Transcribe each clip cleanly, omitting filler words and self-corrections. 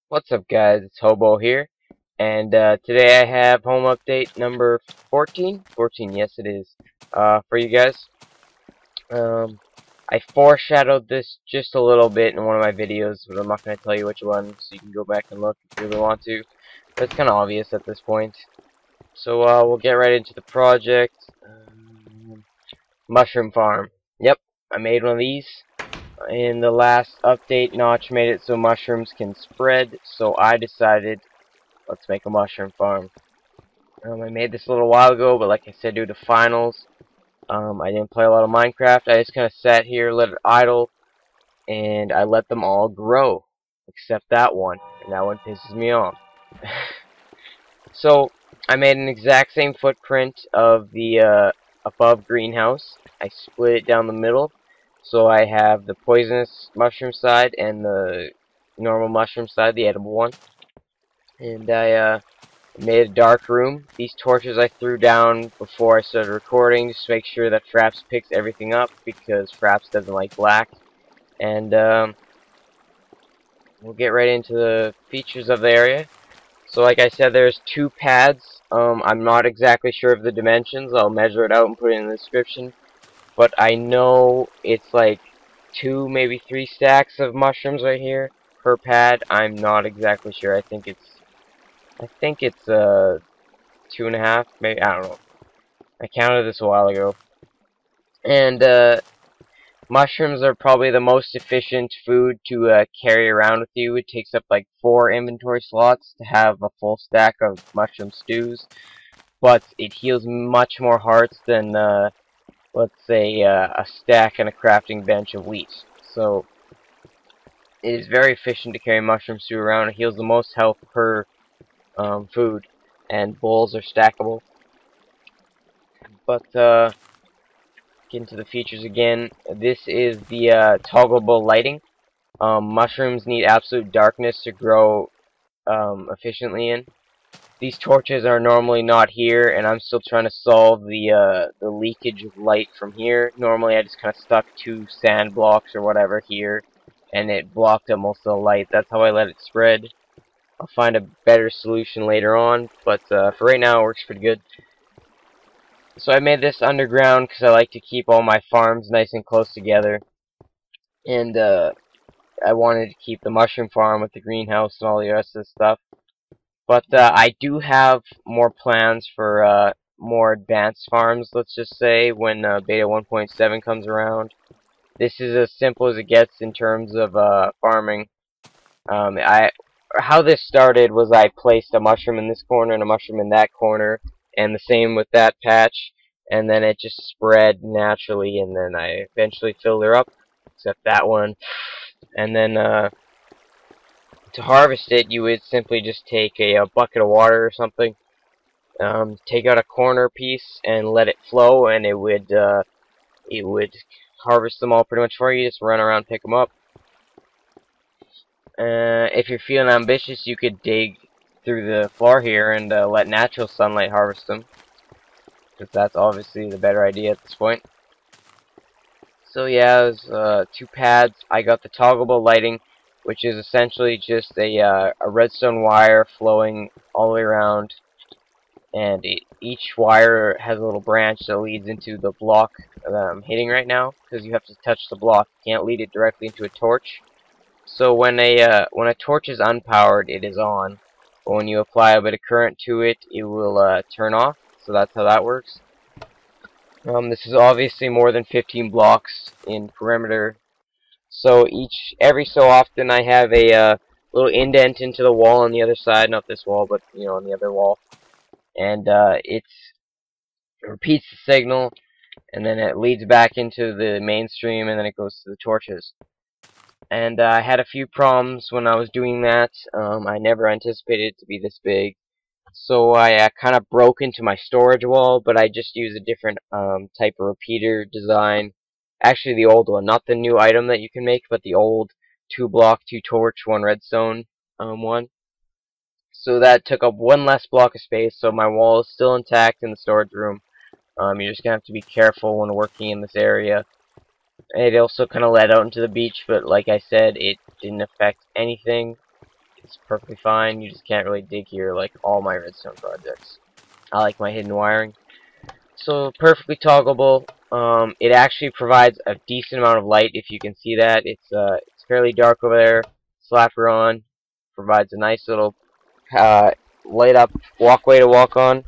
What's up, guys? It's Hobo here, and today I have home update number 14. 14, yes it is, for you guys. I foreshadowed this just a little bit in one of my videos, but I'm not going to tell you which one, so you can go back and look if you really want to. But it's kind of obvious at this point. So we'll get right into the project. Mushroom farm. Yep, I made one of these. In the last update, Notch made it so mushrooms can spread, so I decided let's make a mushroom farm. I made this a little while ago, but like I said, due to finals, I didn't play a lot of Minecraft. I just kind of sat here, let it idle, and I let them all grow, except that one, and that one pisses me off. So, I made an exact same footprint of the above greenhouse. I split it down the middle, so I have the poisonous mushroom side and the normal mushroom side, the edible one. And I made a dark room. These torches I threw down before I started recording just to make sure that Fraps picks everything up, because Fraps doesn't like black. And we'll get right into the features of the area. So like I said, there's two pads. I'm not exactly sure of the dimensions. I'll measure it out and put it in the description. But I know it's like 2, maybe 3 stacks of mushrooms right here per pad. I'm not exactly sure. I think it's 2.5, maybe, I don't know. I counted this a while ago. And mushrooms are probably the most efficient food to carry around with you. It takes up like 4 inventory slots to have a full stack of mushroom stews, but it heals much more hearts than let's say a stack and a crafting bench of wheat. So it is very efficient to carry mushroom stew around. It heals the most health per food, and bowls are stackable. But get into the features again. This is the toggleable lighting. Mushrooms need absolute darkness to grow efficiently in. These torches are normally not here, and I'm still trying to solve the leakage of light from here. Normally I just kind of stuck 2 sand blocks or whatever here, and it blocked up most of the light. That's how I let it spread. I'll find a better solution later on, but for right now it works pretty good. So I made this underground because I like to keep all my farms nice and close together. And I wanted to keep the mushroom farm with the greenhouse and all the rest of the stuff. But I do have more plans for more advanced farms, let's just say, when beta 1.7 comes around. This is as simple as it gets in terms of farming. How this started was I placed a mushroom in this corner and a mushroom in that corner, and the same with that patch, and then it just spread naturally, and then I eventually filled her up, except that one. And then to harvest it, you would simply just take a bucket of water or something, take out a corner piece and let it flow, and it would harvest them all pretty much for you. Just run around, pick them up. If you're feeling ambitious, you could dig through the floor here and let natural sunlight harvest them, because that's obviously the better idea at this point. So yeah, there's 2 pads. I got the toggleable lighting, which is essentially just a redstone wire flowing all the way around, and each wire has a little branch that leads into the block that I'm hitting right now, because you have to touch the block. You can't lead it directly into a torch. So when a torch is unpowered, it is on, but when you apply a bit of current to it, it will turn off. So that's how that works. This is obviously more than 15 blocks in perimeter. So every so often I have a little indent into the wall on the other side, not this wall, but on the other wall, and it repeats the signal, and then it leads back into the mainstream, and then it goes to the torches. And I had a few problems when I was doing that. I never anticipated it to be this big. So I kind of broke into my storage wall, but I just used a different type of repeater design. Actually, the old one, not the new item that you can make, but the old 2 block, 2 torch, 1 redstone one. So that took up 1 less block of space, so my wall is still intact in the storage room. You're just going to have to be careful when working in this area. It also kind of led out into the beach, but like I said, it didn't affect anything. It's perfectly fine. You just can't really dig here like all my redstone projects. I like my hidden wiring. So perfectly toggleable. It actually provides a decent amount of light. If you can see that, it's fairly dark over there. Slap her on. Provides a nice little light up walkway to walk on.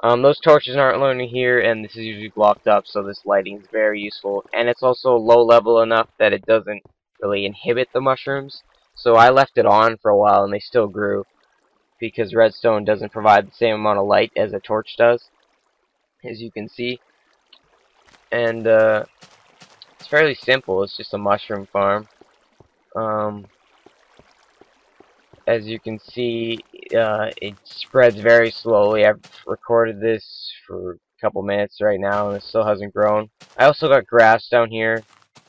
Those torches aren't loading here, and this is usually blocked up, so this lighting is very useful. And it's also low level enough that it doesn't really inhibit the mushrooms. So I left it on for a while, and they still grew, because redstone doesn't provide the same amount of light as a torch does, as you can see. And it's fairly simple. It's just a mushroom farm. As you can see, it spreads very slowly. I've recorded this for a couple minutes right now, and it still hasn't grown. I also got grass down here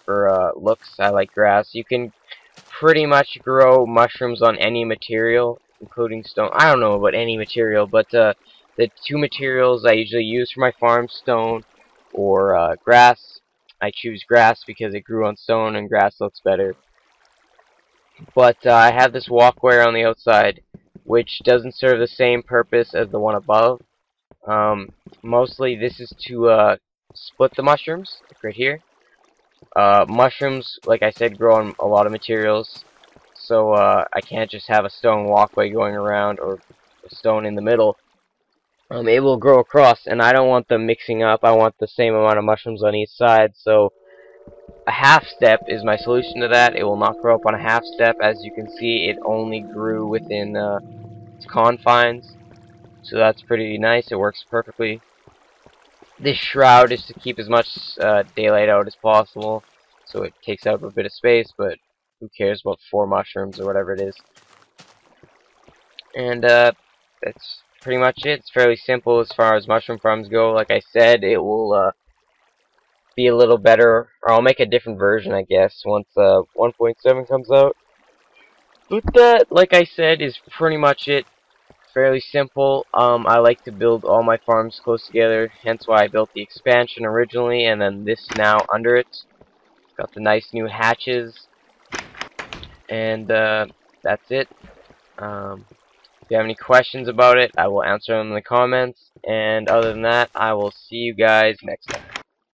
for looks. I like grass. You can pretty much grow mushrooms on any material, including stone. I don't know about any material, but the two materials I usually use for my farm, stone or grass. I choose grass because it grew on stone, and grass looks better. But I have this walkway on the outside, which doesn't serve the same purpose as the one above. Mostly this is to split the mushrooms, like right here. Mushrooms, like I said, grow on a lot of materials, so I can't just have a stone walkway going around or a stone in the middle. It will grow across, and I don't want them mixing up. I want the same amount of mushrooms on each side, so a half step is my solution to that. It will not grow up on a half step. As you can see, it only grew within its confines, so that's pretty nice. It works perfectly. This shroud is to keep as much daylight out as possible, so it takes up a bit of space, but who cares about 4 mushrooms or whatever it is. And that's pretty much it. It's fairly simple as far as mushroom farms go. Like I said, it will be a little better, or I'll make a different version, I guess, once 1.7 comes out. But that, like I said, is pretty much it. Fairly simple. I like to build all my farms close together, hence why I built the expansion originally, and then this now under it. Got the nice new hatches, and that's it. If you have any questions about it, I will answer them in the comments, and other than that, I will see you guys next time.